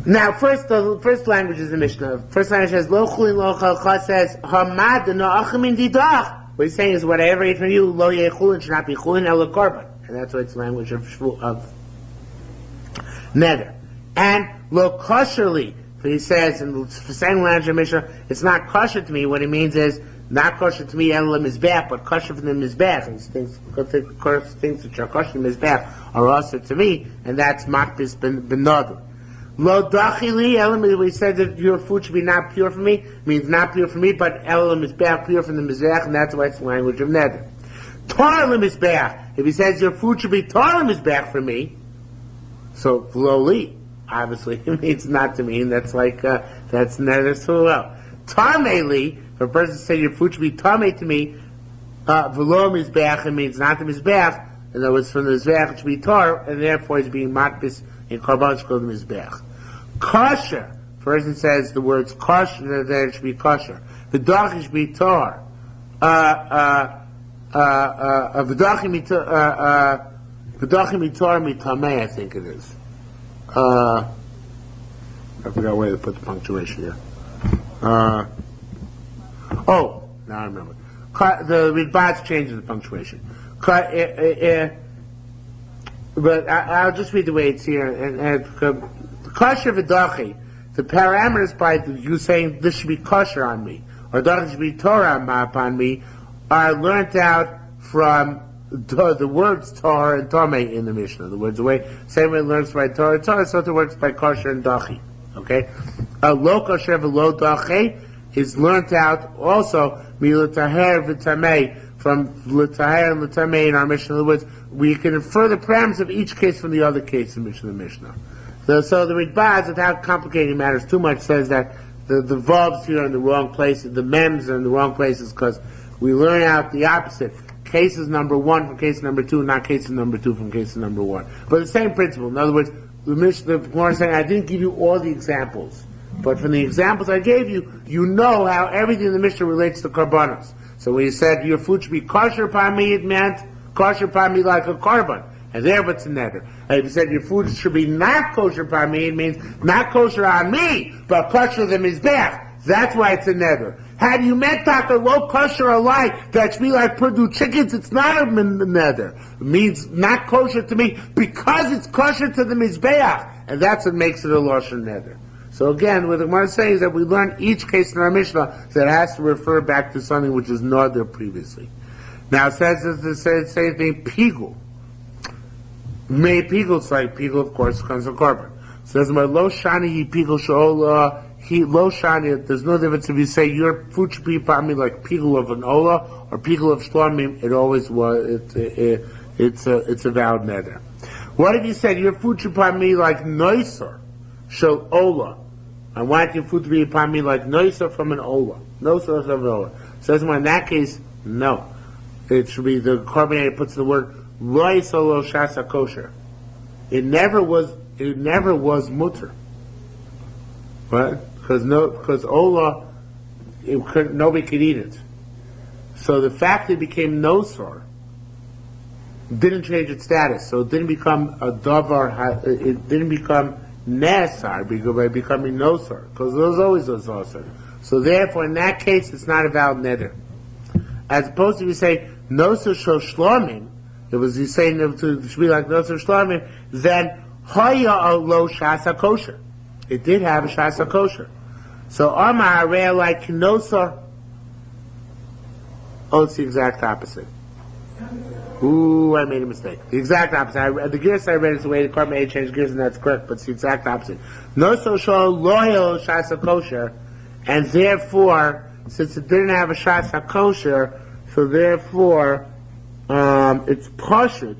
Now, the first language is the Mishnah. First language says, Lo chulin lo chalcha says, Hamad no achamin didach. What he's saying is, whatever I eat from you, lo yeh chulin, should not be chulin el korban. And that's why it's language of neder. And lo kosherly, but he says, in the same language of Mishnah, it's not kosher to me. What he means is, not kosher to me, el mizbeach, but kosher for the mizbeach. And things which are kosher to mizbeach are also to me, and that's makbis ben nodar. Lo dachili elam, we said that your food should be not pure for me, means not pure for me, but elam is back pure from the mizbeach, and that's why it's the language of neder. Torah mizbeach, if he says your food should be Torah mizbeach for me, so loli, obviously it means not to me, and that's like that's neder so well. Tameli, if a person says your food should be tamei to me, v'lo mizbeach, it means not the mizbeach, in other words, from the mizbeach it should be Torah, and therefore it's being matbis in korban shkol mizbeach. Kosher, person says the words kosher, then it should be kosher. V'dachim should be tar. V'dachim mitar mitamei, I think it is. I forgot where to put the punctuation here. Now I remember. The Ritbatz changes the punctuation. But I'll just read the way it's here. And kosher v'dachi, the parameters by you saying this should be kosher on me, or dachi should be Torah upon me, are learnt out from the words Torah and Tomei in the Mishnah. The words same way it learns by Torah, so it works by kosher and dachi. Okay? Lo kosher v'lo dachi is learnt out also milutaher v'tamei, from l'taher and l'tamei in our Mishnah. In other words, we can infer the parameters of each case from the other case in the Mishnah. So the Ritbaz, without complicating matters too much, says that the vavs here are in the wrong places, the mems are in the wrong places, because we learn out the opposite. Cases number 1 from case number 2, not cases number 2 from case number 1. But the same principle. In other words, the Gemara is saying, I didn't give you all the examples, but from the examples I gave you, you know how everything in the Mishnah relates to karbanos. So when you said your food should be kosher upon me, it meant kosher upon me like a korban. And there what's a neder. And if you said your food should be not kosher upon me, it means not kosher on me, but kosher the mizbech. That's why it's a neder. Had you meant taka low kosher alike, that should be like Purdue chickens, it's not a neder. It means not kosher to me because it's kosher to the mizbeach. And that's what makes it a lashon neder. So again, what the Gemara is saying is that we learn each case in our Mishnah that has to refer back to something which is not there previously. Now it says the same thing, pigul. May pigul, it's like pigul, of course, comes from korban. It says, my lo shani he pigul sho'ola, he lo shani, there's no difference if you say your food should be upon me like pigul of an ola, or pigul of shlamim, it always was, it's a valid neder. What if you said your food should be upon me like noiser, shel ola? I want your food to be upon me like noiser from an ola. Noiser from an ola. Says in that case, no. It should be the carbonator puts the word Roy solo shasa kosher. It never was mutter. Right? Because ola, nobody could eat it. So the fact that it became nosor didn't change its status. So it didn't become a davar, it didn't become nesar by becoming nosor. Because there was always a nosor. So therefore in that case it's not a valid neder. As opposed to if you say nosor shel shlomim, it was you saying it should be like nosor shlomim, then haya lo shasa kosher. It did have a shasa kosher. So Amar Arei like nosor. Oh, it's the exact opposite. Ooh, I made a mistake. The exact opposite. The gears I read is the way the Karma A changed gears, and that's correct, but it's the exact opposite. Nosor shel loyal shasa kosher, and therefore, since it didn't have a shasa kosher, so therefore, it's pashut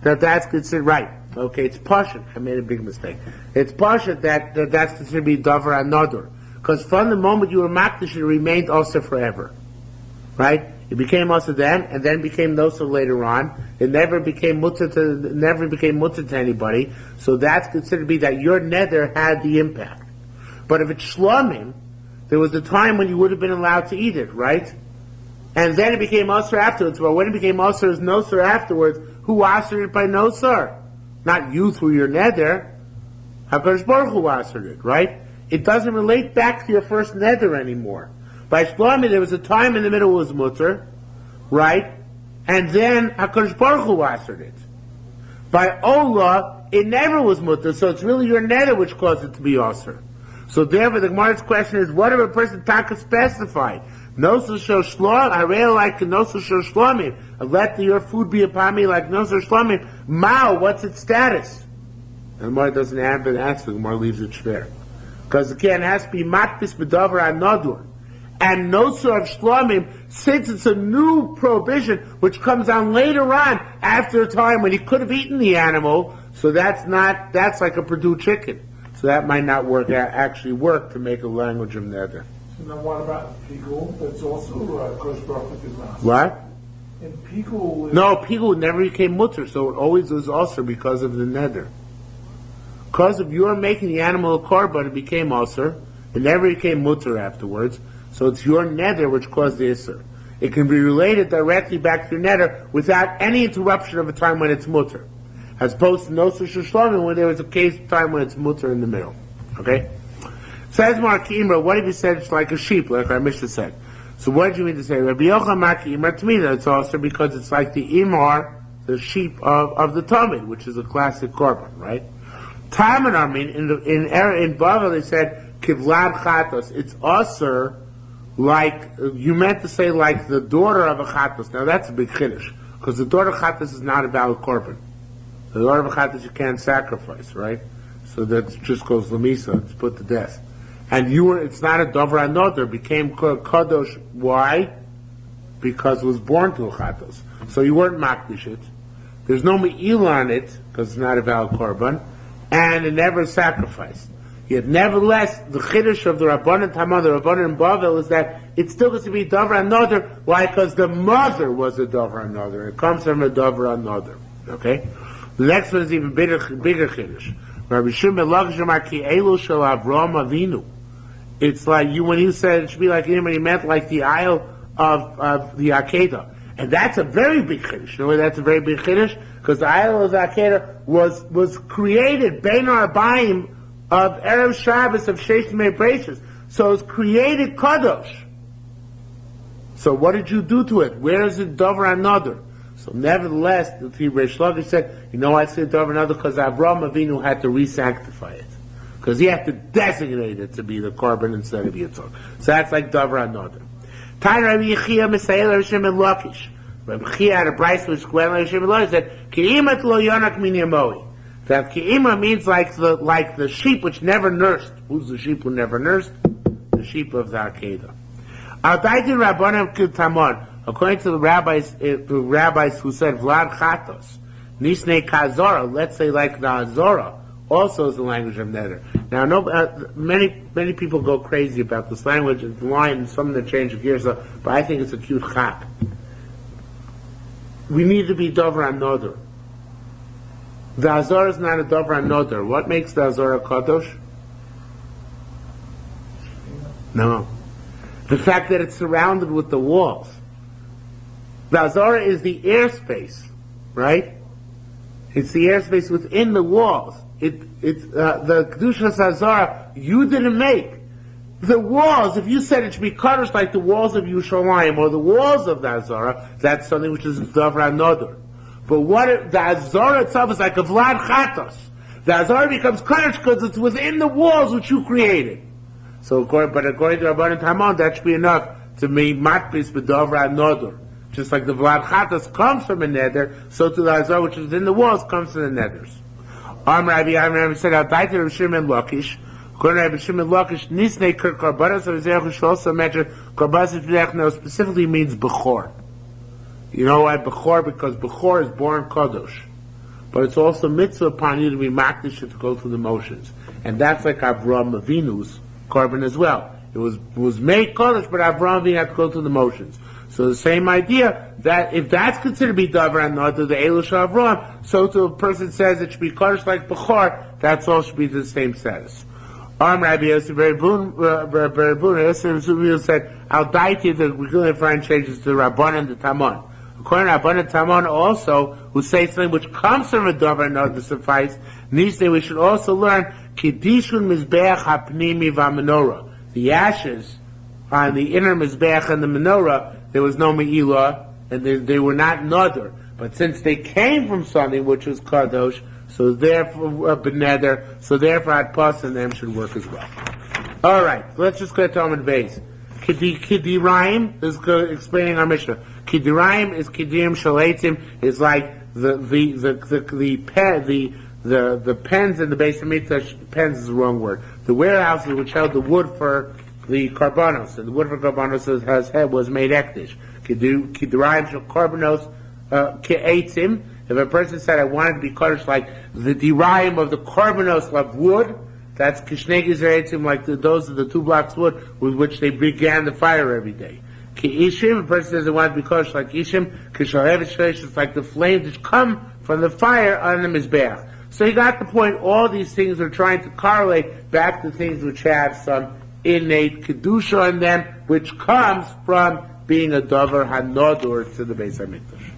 that's considered right. Okay, it's pashut. I made a big mistake. It's pashut that's considered to be davar anodur, because from the moment you were makdish, it remained also forever, right? It became also then, and then became nosor later on. It never became mutter to anybody. So that's considered to be that your nether had the impact. But if it's shlomim, there was a time when you would have been allowed to eat it, right? And then it became usher afterwards. But when it became usher as nosor afterwards, who ushered it by nosor? Not you through your nether. HaKadosh Baruch Hu ushered it, right? It doesn't relate back to your first nether anymore. By Shlomi, there was a time in the middle was mutter, right? And then HaKadosh Baruch Hu answered it. By Ola, it never was mutter, so it's really your nether which caused it to be aser. So therefore, the Gemara's question is, what if a person taka specified? Nosor shel shlom, Arei like nosor shel shlomim. Let your food be upon me like nosor shlomim. Mao, what's its status? And the Gemara doesn't answer. The Gemara leaves it shver. Because again, it has to be matpis b'davar anodur. And nosor of shlomim, since it's a new prohibition which comes on later on after a time when he could have eaten the animal, so that's like a Purdue chicken. So that might not actually work to make a language of nether. So then what about pigul? That's also Kosh Baruch Hu. What? In pigul... No, pigul never became mutter, so it always was also because of the nether. Because of your making the animal a korban, it became usher. It never became mutter afterwards. So it's your nether which caused the isser. It can be related directly back to your nether without any interruption of a time when it's mutter. As opposed to nosor shel shlomim, when there was a case time when it's mutter in the middle. Okay? Says Mark Imra, what if you said it's like a sheep, like our Mishnah said? So what did you mean to say? Rabbi Yochanan Mark Imra Tmina, it's also because it's like the Imar, the sheep of the Talmud, which is a classic korban, right? Time and Armin, in Bavel, they said, Kivlad Chatos, it's usher, like, you meant to say like the daughter of a Chatos. Now that's a big chiddush, because the daughter of Chatos is not a valid korban. The daughter of a Chatos you can't sacrifice, right? So that just goes Lamisa, it's put to death. And it's not a Dover Another, became Kadosh. Why? Because it was born to a Chatos. So you weren't Makdish it. There's no Me'ila on it, because it's not a valid korban, and it never sacrificed. Yet nevertheless, the Chiddush of the Rabbanan Tamar, the Rabbanan Bavel, is that it's still going to be Dover Another. Why? Because the mother was a Dover Another. It comes from a Dover Another. Okay? The next one is even bigger Chiddush. Rabbi Shimon Lakish Amar Ki Elu Shel Avraham Avinu. It's like when you said it should be like him, and he meant like the Isle of the Akedah. And that's a very big chiddush. You know why that's a very big chiddush? Because the Isle of the Akedah was created Bein Arbaim of Erev Shabbos of Sheish Mei Breishis. So it's created Kadosh. So what did you do to it? Where is it Dover Another? So nevertheless, the Reish Lakish said, you know why I said Dover Another? Because Avraham Avinu had to re-sanctify it. Because he had to designate it to be the korban instead of Yitzhak. So that's like Dover Another. Tan Rabbi Yechia Mesael Rabbi Shimon Lakish. Rabbi Yechia had a brayso which went Rabbi Shimon Lakish said, Ki'imat lo yonak min yamoi. That Ki'ima means like the sheep which never nursed. Who's the sheep who never nursed? The sheep of the Akedah. Al-Daitin Rabbanim Kiltamon. According to the rabbis who said Vlad Chatos, Nisnei Kazora, let's say like the Azora, also is the language of Neder. Now, many people go crazy about this language. It's line and some that change of gears, but I think it's a cute chap. We need to be Dover Another. The Azor is not a Dover Another. What makes the Azor a Kadosh? No. The fact that it's surrounded with the walls. The Azor is the airspace, right? It's the airspace within the walls. It's the Kedushas Azara you didn't make. The walls, if you said it should be Kaddish like the walls of Yerushalmi or the walls of the Azara, that's something which is Dover Another. But the Azara itself is like a Vlad Chatos. The Azara becomes Kaddish because it's within the walls which you created. So, according to Rabbanan Tamar, that should be enough to make matpis with Dover Another. Just like the Vlad Chatos comes from a neder, so to the Azara which is within the walls comes from the neders. Rabbi said, Al-Daiti Rabbi Shimon Lakish. According to Rabbi Shimon Lakish, Nisnei Karbanas of Zerach Shalsa mentioned Karbanas of now specifically means Bechor. You know why Bechor? Because Bechor is born Kadosh. But it's also mitzvah upon you to be makdish to go through the motions. And that's like Avraham Avinu's korban as well. It was made Kadosh, but Avraham Avinu had to go through the motions. So the same idea, that if that's considered to be Dover Another, the Elush Avraham, so to a person says it should be Kadosh like Bechor, that's all should be the same status. Rabbi Yosef Beribun said, Al-Daiti, the Regular Fine changes to Rabbanan the Tamon. According to Rabbanan Tamon also, who say something which comes from a Dover Another suffice, needs that we should also learn Kiddishun Mizbeach HaPnimi VaMenorah. The ashes on the inner Mizbeach and the menorah, there was no Me'ilah, and they were not Nodar. But since they came from something which was Kadosh, so therefore, Beneder, so therefore Adpas and them should work as well. Alright, let's just go to Talmud Beis. Kidirayim, this is explaining our Mishnah. Kidirayim is Kidim Shaletim, is like the pens in the base of Mikdash. Pens is the wrong word. The warehouses which held the wood for the karbanos, and the wood for karbanos was made ekdish. Kidirayim shel karbanos ke'etzim. If a person said, I wanted to be kaddish like the dirayim of the karbanos of wood, that's kishnei etzim, like those are the 2 blocks of wood with which they began the fire every day. Ki'ishim, a person says, I want to be kaddish like ishim, kishalhevet shleish, it's like the flames which come from the fire on the mizbeach. So you got the point. All these things are trying to correlate back to things which have some innate kedusha in them, which comes from being a davar hanodur to the Beis Hamikdash.